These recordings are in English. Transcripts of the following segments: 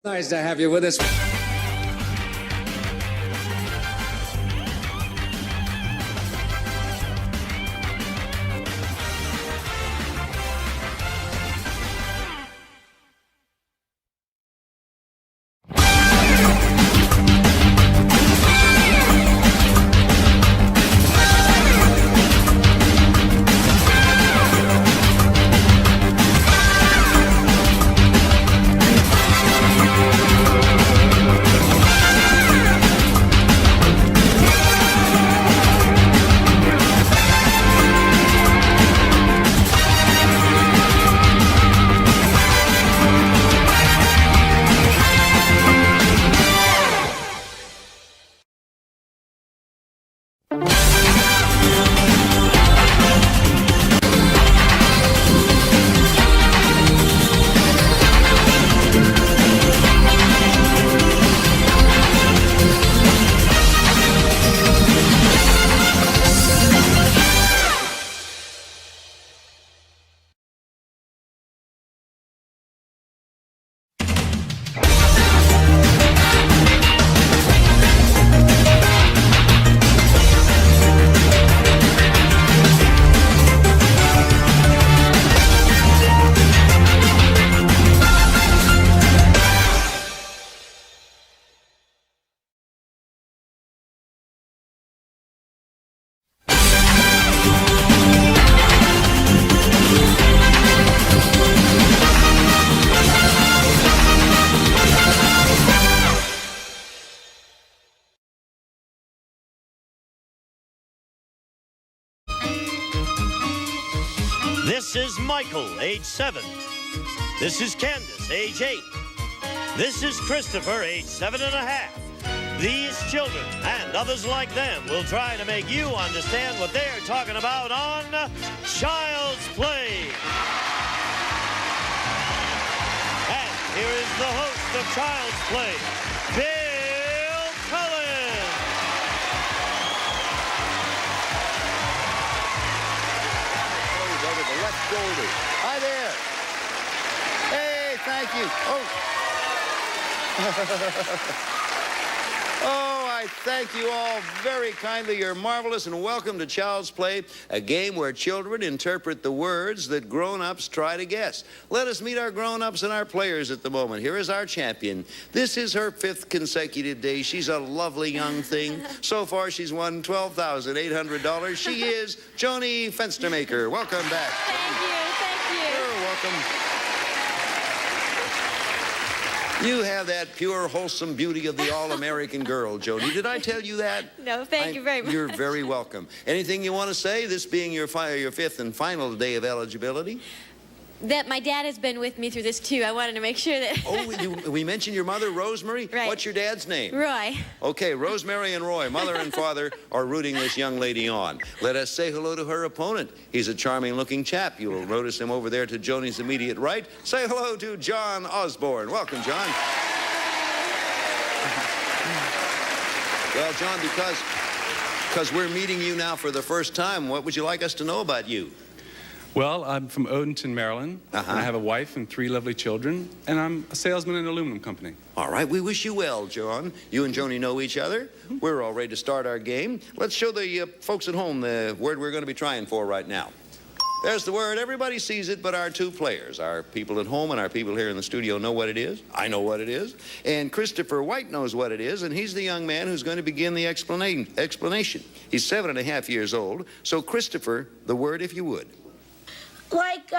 Nice to have you with us. This is Michael, age 7. This is Candace, age 8. This is Christopher, age 7.5. These children and others like them will try to make you understand what they're talking about on Child's Play. And here is the host of Child's Play, Bill Cullen. Over the left shoulder. Hi there. Hey, thank you. Oh, I thank you all very kindly. You're marvelous, and welcome to Child's Play, a game where children interpret the words that grown-ups try to guess. Let us meet our grown-ups and our players at the moment. Here is our champion. This is her 5th consecutive day. She's a lovely young thing. So far, she's won $12,800. She is Joanie Fenstermaker. Welcome back. Thank you. You're welcome. You have that pure, wholesome beauty of the all-American girl, Jody. Did I tell you that? No, thank you very much. You're very welcome. Anything you want to say, this being your 5th and final day of eligibility? That my dad has been with me through this, too. I wanted to make sure that... Oh, we mentioned your mother, Rosemary? Right. What's your dad's name? Roy. Okay, Rosemary and Roy, mother and father, are rooting this young lady on. Let us say hello to her opponent. He's a charming-looking chap. You'll notice him over there to Jonie's immediate right. Say hello to John Osborne. Welcome, John. Well, John, because we're meeting you now for the first time, what would you like us to know about you? Well, I'm from Odenton, Maryland. And I have a wife and 3 lovely children, and I'm a salesman in an aluminum company. All right, we wish you well, John. You and Joni know each other. We're all ready to start our game. Let's show the folks at home the word we're going to be trying for right now. There's the word. Everybody sees it but our 2 players. Our people at home and our people here in the studio know what it is. I know what it is. And Christopher White knows what it is, and he's the young man who's going to begin the explanation. He's 7.5 years old. So, Christopher, the word if you would. Like,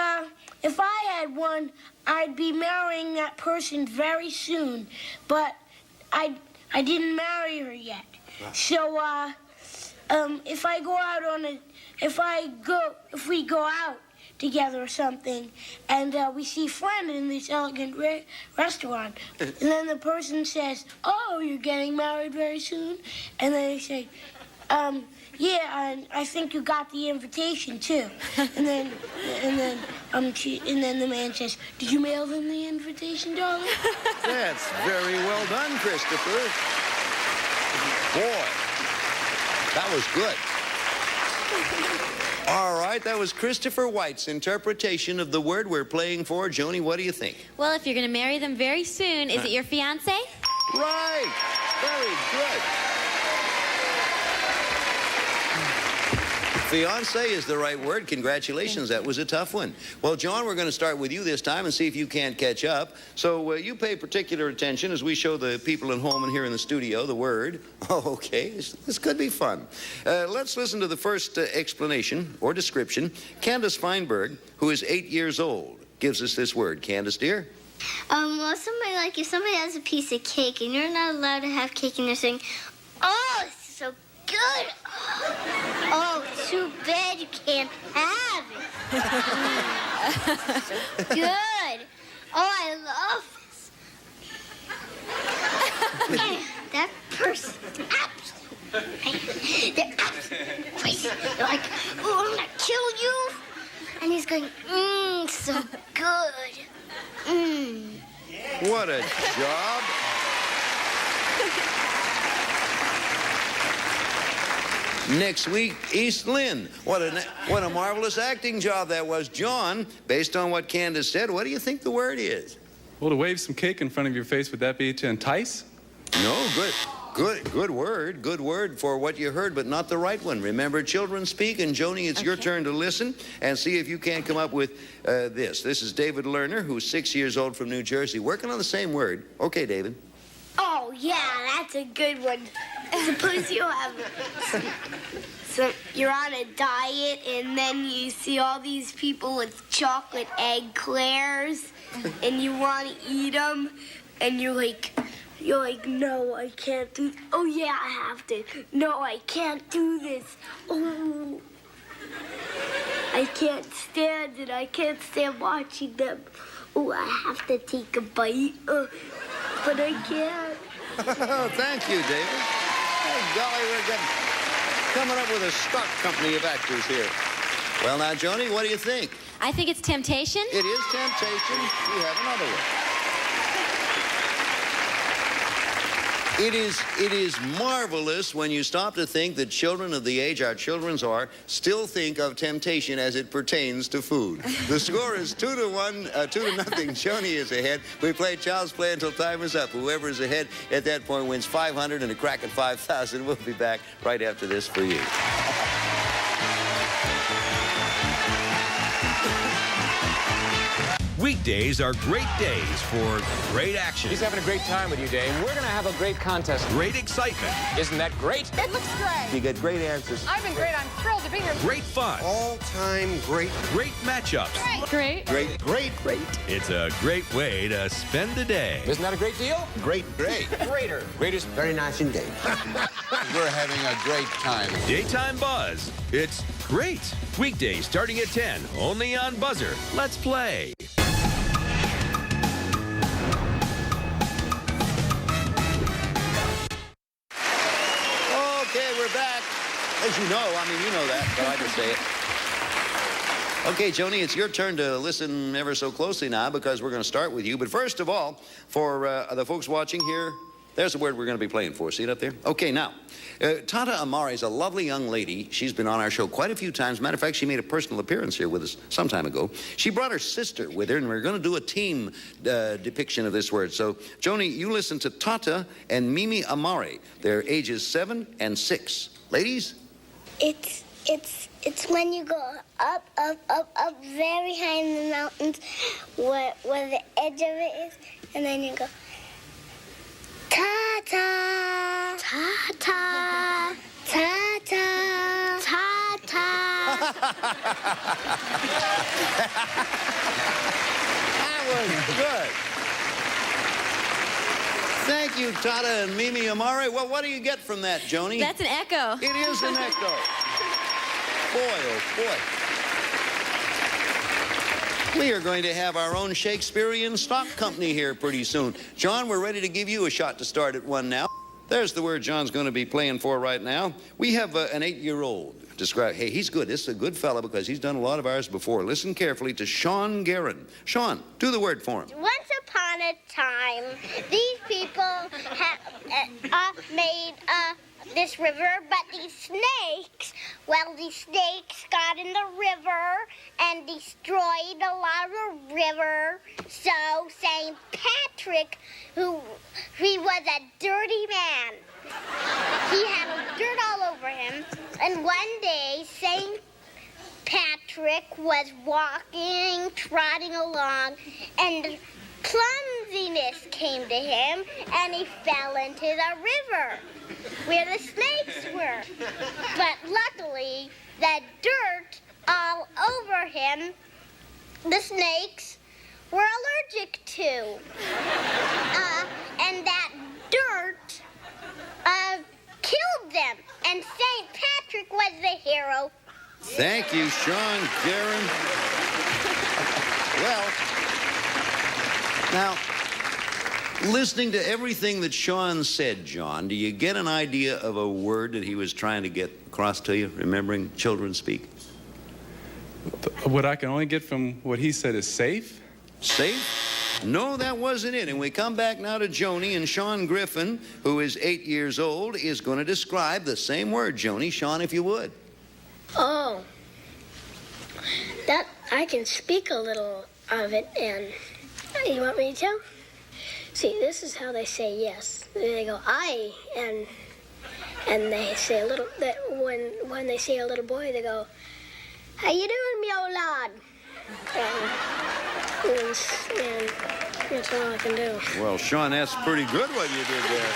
if I had one, I'd be marrying that person very soon, but I didn't marry her yet. So, if I go out on a, if we go out together or something, and we see a friend in this elegant restaurant, and then the person says, "Oh, you're getting married very soon," and then they say, "Yeah, I think you got the invitation too." And then the man says, "Did you mail them the invitation, darling?" That's very well done, Christopher. Boy, that was good. All right, that was Christopher White's interpretation of the word we're playing for. Joanie, what do you think? Well, if you're going to marry them very soon, is it your fiancé? Right. Very good. Fiancé is the right word. Congratulations. That was a tough one. Well, John, we're going to start with you this time and see if you can't catch up. So you pay particular attention as we show the people at home and here in the studio the word. Oh, okay. This could be fun. Let's listen to the first explanation or description. Candace Feinberg, who is 8 years old, gives us this word. Candace, dear? Well, somebody, like, if somebody has a piece of cake and you're not allowed to have cake and they're saying, oh, this is so good. Oh, too bad you can't have it. So good. Oh, I love this. And that person, absolutely, they're absolutely crazy. They're like, oh, I'm gonna kill you. And he's going, so good. What a job. Next week, East Lynn. What a marvelous acting job that was. John, based on what Candace said, what do you think the word is? Well, to wave some cake in front of your face, would that be to entice? No, good word. Good word for what you heard, but not the right one. Remember, children speak, and Joanie, it's your turn to listen and see if you can't come up with this. This is David Lerner, who's 6 years old from New Jersey, working on the same word. Okay, David. Oh, yeah, that's a good one. Suppose you have... So you're on a diet, and then you see all these people with chocolate egg eclairs, and you want to eat them, and you're like, no, I can't do... Oh, yeah, I have to. No, I can't do this. Oh, I can't stand it. I can't stand watching them. Oh, I have to take a bite, but I can't. Thank you, David. Oh, golly, we're coming up with a stock company of actors here. Well, now, Joanie, what do you think? I think it's temptation. It is temptation. We have another one. It is marvelous when you stop to think that children of the age our children's are still think of temptation as it pertains to food. The score is 2-1, 2-0. Joanie is ahead. We play child's play until time is up. Whoever is ahead at that point wins $500 and a crack at $5,000. We'll be back right after this for you. Weekdays are great days for great action. He's having a great time with you, Dave. We're going to have a great contest. Great excitement. Isn't that great? It looks great. You get great answers. I've been great. I'm thrilled to be here. Great fun. All-time great. Great matchups. Great. Great. It's a great way to spend the day. Isn't that a great deal? Great. Greater. Greatest. Very nice indeed. We're having a great time. Daytime Buzz. It's great. Weekdays starting at 10, only on Buzzer. Let's play. Okay, we're back. As you know, I mean, you know that, but I just say it. Okay, Joanie, it's your turn to listen ever so closely now because we're going to start with you. But first of all, for the folks watching here, there's the word we're going to be playing for. See it up there? Okay, now, Tata Amari is a lovely young lady. She's been on our show quite a few times. Matter of fact, she made a personal appearance here with us some time ago. She brought her sister with her, and we're going to do a team depiction of this word. So, Joanie, you listen to Tata and Mimi Amari. They're ages 7 and 6. Ladies? It's when you go up very high in the mountains where the edge of it is, and then you go ta-ta, ta-ta, ta-ta, ta-ta. That was good. Thank you, Tata and Mimi Amari. Well, what do you get from that, Joanie? That's an echo. It is an echo. Boy, oh boy. We are going to have our own Shakespearean stock company here pretty soon. John, we're ready to give you a shot to start at 1 now. There's the word John's going to be playing for right now. We have an 8-year-old. Describe, hey, he's good. This is a good fella because he's done a lot of ours before. Listen carefully to Sean Guerin. Sean, do the word for him. Once upon a time, these people made a this river, but these snakes, well, these snakes got in the river and destroyed a lot of the river. So St. Patrick, he was a dirty man. He had dirt all over him. And one day, St. Patrick was walking, trotting along, and clumsiness came to him, and he fell into the river where the snakes were. But luckily, the dirt all over him, the snakes were allergic to. And that dirt killed them, and St. Patrick was the hero. Thank you, Sean Guerin. Well, now, listening to everything that Sean said, John, do you get an idea of a word that he was trying to get across to you, remembering children speak? What I can only get from what he said is safe. Safe? No, that wasn't it. And we come back now to Joanie, and Sean Griffin, who is 8 years old, is going to describe the same word. Joanie, Sean, if you would. Oh, that I can speak a little of it, and you want me to tell? See, this is how they say yes. They go I, and they say a little. That when they see a little boy, they go, "How you doing, me old lad?" And that's all I can do. Well, Sean, that's pretty good what you did there.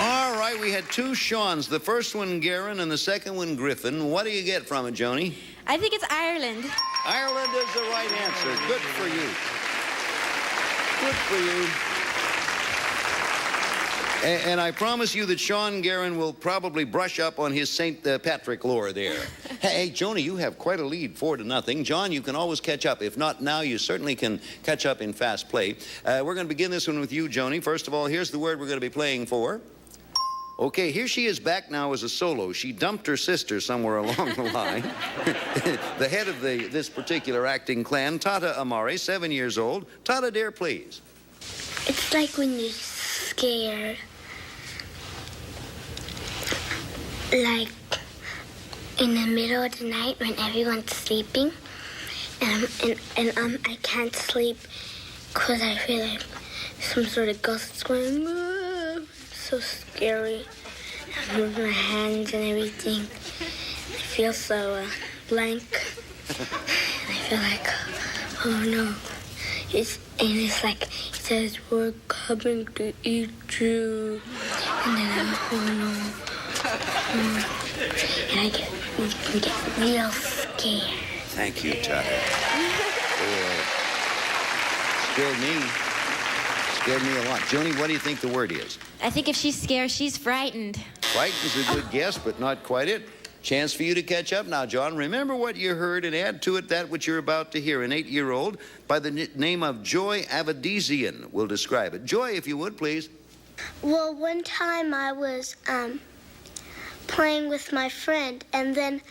All right, we had two Seans. The first one, Guerin, and the second one, Griffin. What do you get from it, Joanie? I think it's Ireland. Ireland is the right answer. Good for you. Good for you. And I promise you that Sean Guerin will probably brush up on his St. Patrick lore there. Hey, Joanie, you have quite a lead, 4-0. John, you can always catch up. If not now, you certainly can catch up in fast play. We're going to begin this one with you, Joanie. First of all, here's the word we're going to be playing for. Okay, here she is back now as a solo. She dumped her sister somewhere along the line. The head of this particular acting clan, Tata Amari, 7 years old. Tata, dear, please. It's like when you're scared. Like in the middle of the night when everyone's sleeping. And I can't sleep because I feel like some sort of ghost is going, so scary. I move my hands and everything. I feel so blank. I feel like, oh no. It's like, it says, we're coming to eat you. And then I'm, oh no. And I get real scared. Thank you, Tata. Scared me a lot. Joanie, what do you think the word is? I think if she's scared, she's frightened. Frightened is a good guess, but not quite it. Chance for you to catch up now, John. Remember what you heard and add to it that which you're about to hear. An 8-year-old by the name of Joy Avedizian will describe it. Joy, if you would, please. Well, one time I was playing with my friend, and then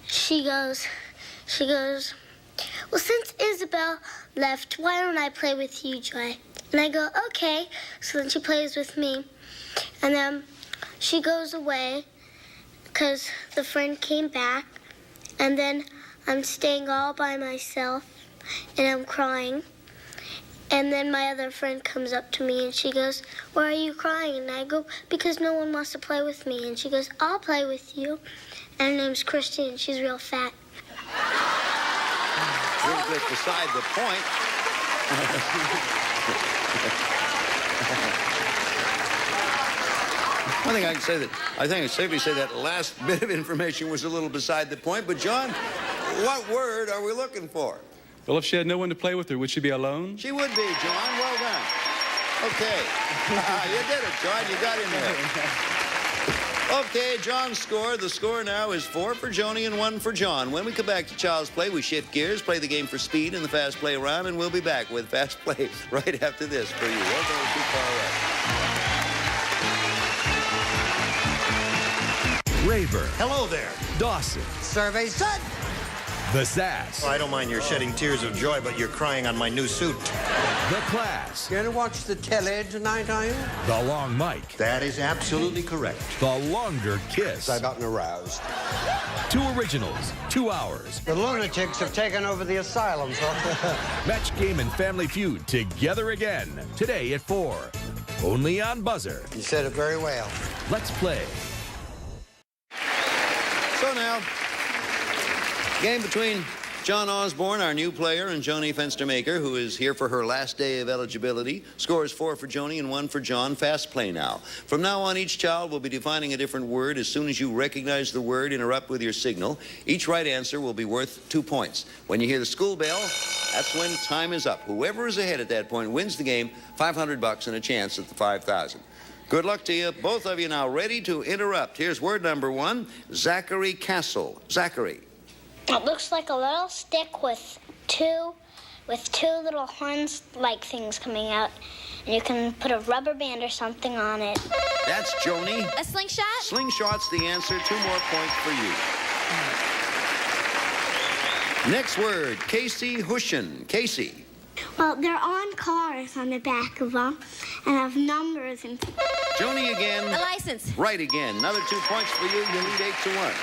she goes, well, since Isabel left, why don't I play with you, Joy? And I go, okay. So then she plays with me. And then she goes away because the friend came back. And then I'm staying all by myself, and I'm crying. And then my other friend comes up to me, and she goes, why are you crying? And I go, because no one wants to play with me. And she goes, I'll play with you. And her name's Christy, and she's real fat. A little bit beside the point. I think I can safely say that last bit of information was a little beside the point. But, John, what word are we looking for? Well, if she had no one to play with her, would she be alone? She would be, John. Well done. Okay. You did it, John. You got in there. Okay, John's score. The score now is 4 for Joanie and 1 for John. When we come back to Child's Play, we shift gears, play the game for speed in the Fast Play round, and we'll be back with Fast Play right after this for you. Don't go too far away. Rayburn. Hello there. Dawson. Survey set. The Sass. I don't mind you're shedding tears of joy, but you're crying on my new suit. The Class. Going to watch the telly tonight, are you? The Long Mike. That is absolutely correct. The Longer Kiss. I've gotten aroused. 2 originals, 2 hours. The lunatics have taken over the asylum, so... Match Game and Family Feud together again. Today at 4. Only on Buzzer. You said it very well. Let's play. So now, game between John Osborne, our new player, and Joanie Fenstermaker, who is here for her last day of eligibility. Scores 4 for Joanie and 1 for John. Fast play now. From now on, each child will be defining a different word. As soon as you recognize the word, interrupt with your signal. Each right answer will be worth 2 points. When you hear the school bell, that's when time is up. Whoever is ahead at that point wins the game, $500 and a chance at the $5,000. Good luck to you. Both of you now ready to interrupt. Here's word number 1, Zachary Castle. Zachary. It looks like a little stick with two little horns-like things coming out, and you can put a rubber band or something on it. That's Joanie. A slingshot? Slingshot's the answer. 2 more points for you. Next word, Casey Hushin. Casey. Well, they're on cars on the back of them, and have numbers and... Joanie again. A license. Right again. Another 2 points for you. You lead 8-1.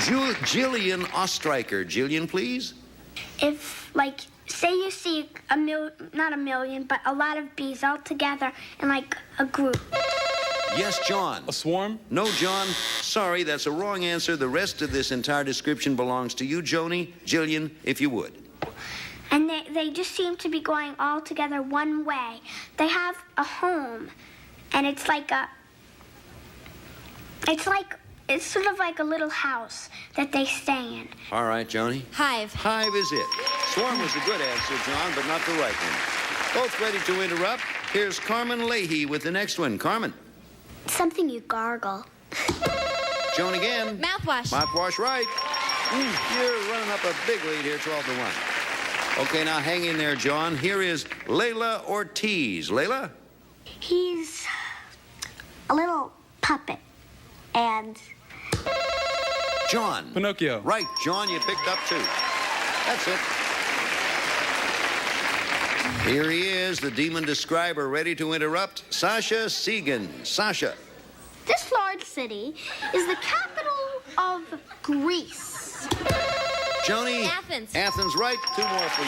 Jillian Ostreicher. Jillian, please. If, like, say you see not a million, but a lot of bees all together in, like, a group. Yes, John. A swarm? No, John. Sorry, that's a wrong answer. The rest of this entire description belongs to you, Joanie. Jillian, if you would. And they just seem to be going all together one way. They have a home, and it's sort of like a little house that they stay in. All right, Joanie. Hive. Hive is it. Swarm was a good answer, John, but not the right one. Both ready to interrupt. Here's Carmen Leahy with the next one. Carmen. Something you gargle. Joan again. Mouthwash. Mouthwash, right. You're running up a big lead here, 12-1. Okay, now hang in there, John. Here is Layla Ortiz. Layla? He's a little puppet, and... John. Pinocchio. Right, John, you picked up 2. That's it. Here he is, the demon describer, ready to interrupt. Sasha Segan. Sasha. This large city is the capital of Greece. Joanie. Athens. Athens, right. 2 more for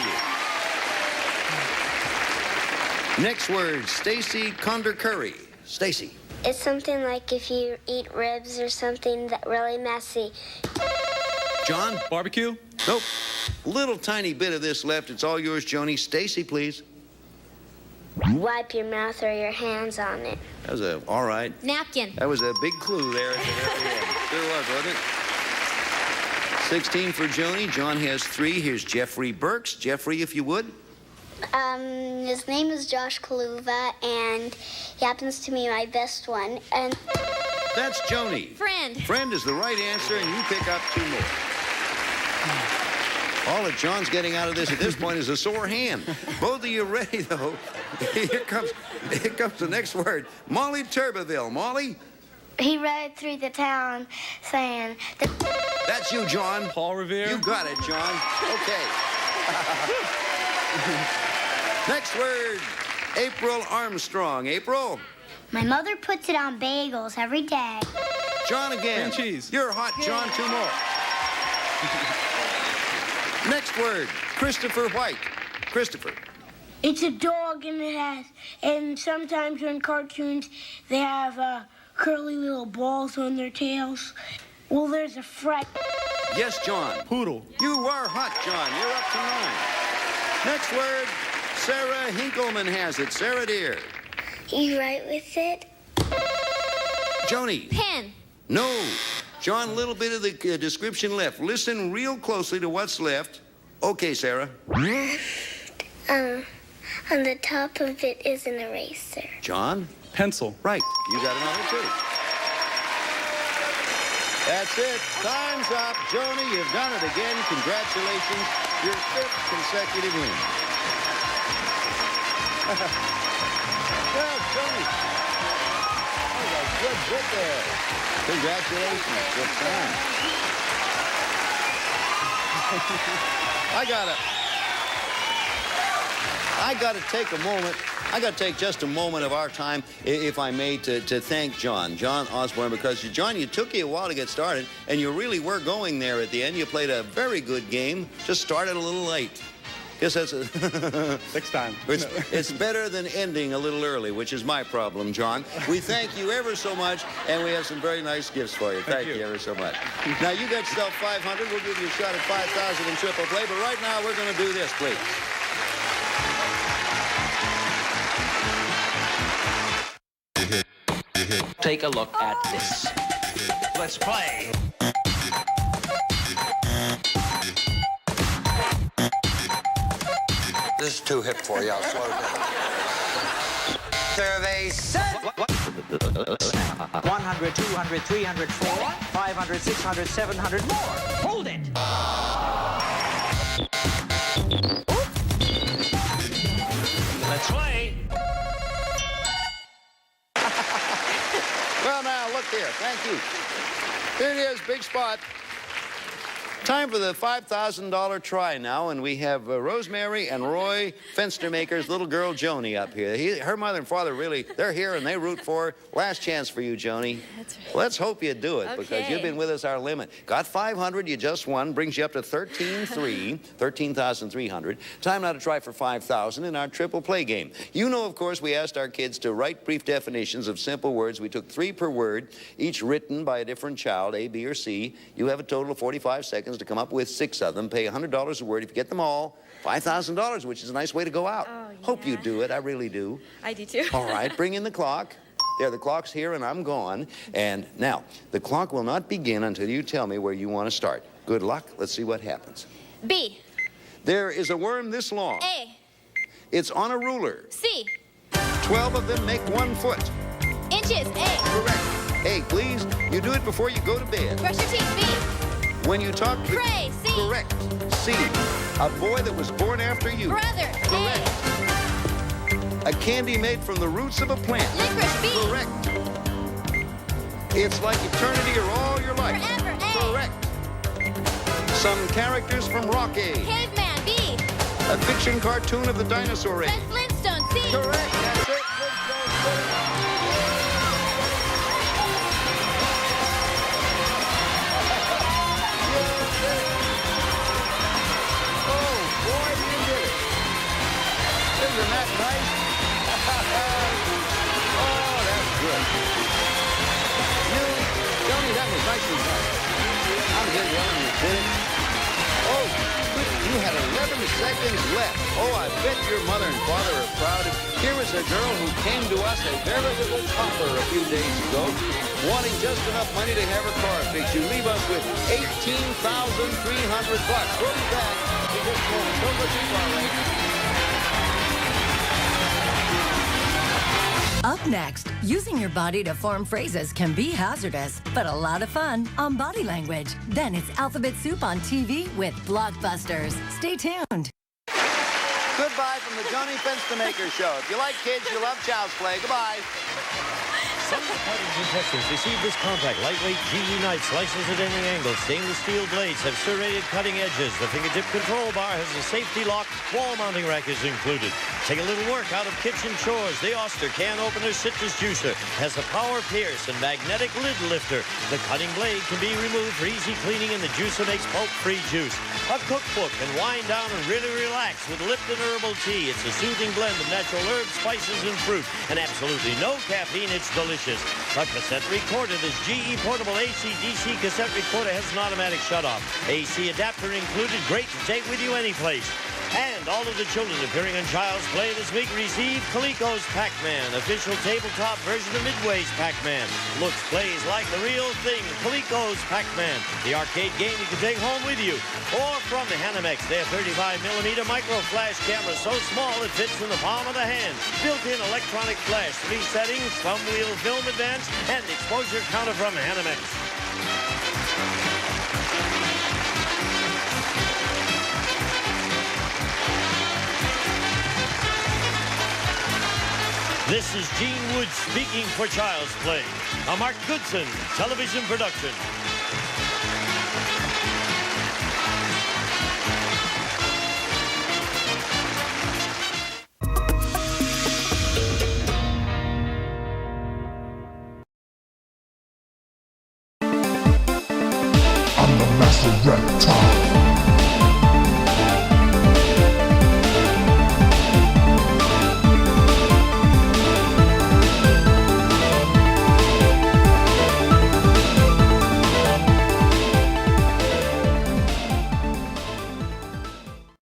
you. Next word, Stacy Condor-Curry. Stacy. It's something like if you eat ribs or something that really messy. John? Barbecue? Nope. Little tiny bit of this left. It's all yours, Joanie. Stacy, please. Wipe your mouth or your hands on it. That was all right. Napkin. That was a big clue there at the very end. Sure was, wasn't it? 16 for Joanie. John has 3. Here's Jeffrey Burks. Jeffrey, if you would. His name is Josh Kaluva, and he happens to be my best one. And that's Joanie. Friend. Friend is the right answer, and you pick up 2 more. All that John's getting out of this at this point is a sore hand. Both of you ready, though? Here comes the next word. Molly Turbeville. Molly? he rode through the town saying... That's you, John. Paul Revere. You got it, John. Okay. Next word, April Armstrong. April? My mother puts it on bagels every day. John again. Cream cheese. You're hot, John. 2 more. Next word, Christopher White. Christopher. It's a dog, and sometimes in cartoons they have curly little balls on their tails. Well, there's a fright. Yes, John. Poodle. You are hot, John. You're up to 9. Next word, Sarah Hinkleman has it. Sarah, dear. You write with it? Joanie. Pen. No. John, a little bit of the description left. Listen real closely to what's left. Okay, Sarah. On the top of it is an eraser. John? Pencil. Right. You got another 2. That's it. Time's up. Joanie, you've done it again. Congratulations. Your 5th consecutive win. Well, Joanie. That was a good hit there. Congratulations. Good time. I gotta take a moment. I got to take just a moment of our time, if I may, to thank John Osborne, because, John, you took you a while to get started, and you really were going there at the end. You played a very good game, just started a little late. Guess that's a... Next time. It's better than ending a little early, which is my problem, John. We thank you ever so much, and we have some very nice gifts for you. Thank you ever so much. Now, you got yourself 500. We'll give you a shot at 5,000 in triple play, but right now we're going to do this, please. Take a look at this. Let's play. This is too hip for you. I'll slow down. Survey said. 100, 200, 300, 400, 500, 600, 700 more. Hold it. Let's play. Well, now, look here. Thank you. Here it is, big spot. Time for the $5,000 try now, and we have Rosemary and Roy Fenstermaker's little girl, Joanie, up here. Her mother and father really, they're here, and they root for her. Last chance for you, Joanie. That's right. Let's hope you do it, Okay. because you've been with us our limit. Got 500, you just won, brings you up to 13,300. Time now to try for 5,000 in our triple play game. You know, of course, we asked our kids to write brief definitions of simple words. We took 3 per word, each written by a different child, A, B, or C. You have a total of 45 seconds to come up with 6 of them. Pay $100 a word. If you get them all, $5,000, which is a nice way to go out. Oh, yeah. Hope you do it. I really do. I do too. All right, bring in the clock. There, the clock's here, and I'm gone. And now, the clock will not begin until you tell me where you want to start. Good luck. Let's see what happens. B. There is a worm this long. A. It's on a ruler. C. 12 of them make 1 foot. Inches. A. Correct. A, please. You do it before you go to bed. Brush your teeth. B. When you talk... Pray. C. Correct. C, a boy that was born after you. Brother. Correct. A candy made from the roots of a plant. Licorice. B. Correct. It's like eternity or all your life. Forever. A. Correct. Some characters from Rock A. Caveman. B. A fiction cartoon of the dinosaur age. Fred Flintstone. C. Correct. That's it. Isn't that nice? Oh, that's good. Joanie, that was nicely done. I'm here yelling you did it. Oh, you had 11 seconds left. Oh, I bet your mother and father are proud. Here is a girl who came to us a very little pauper a few days ago, wanting just enough money to have her car fixed. You leave us with $18,300. We'll be back in just a moment. Don't go too far away. Up next, using your body to form phrases can be hazardous, but a lot of fun on Body Language. Then it's Alphabet Soup on TV with Blockbusters. Stay tuned. Goodbye from the Joanie Fenstermaker Show. If you like kids, you love Child's Play. Goodbye. Some department contestants receive this compact, lightweight GE knife, slices at any angle. Stainless steel blades have serrated cutting edges. The fingertip control bar has a safety lock. Wall mounting rack is included. Take a little work out of kitchen chores. The Oster can opener citrus juicer has a power pierce and magnetic lid lifter. The cutting blade can be removed for easy cleaning, and the juicer makes pulp-free juice. A cookbook can wind down and really relax with Lipton Herbal Tea. It's a soothing blend of natural herbs, spices, and fruit, and absolutely no caffeine. It's delicious. A cassette recorder. This GE portable AC/DC cassette recorder has an automatic shutoff. AC adapter included. Great to take with you any place. And all of the children appearing on Child's Play this week receive Coleco's Pac-Man, official tabletop version of Midway's Pac-Man. Looks, plays like the real thing. Coleco's Pac-Man, the arcade game you can take home with you. Or from the Hanamex, their 35mm micro flash camera, so small it fits in the palm of the hand. Built-in electronic flash, 3 settings, thumb wheel film advance, and exposure counter from Hanamex. This is Gene Wood speaking for Child's Play, a Mark Goodson television production. Protect.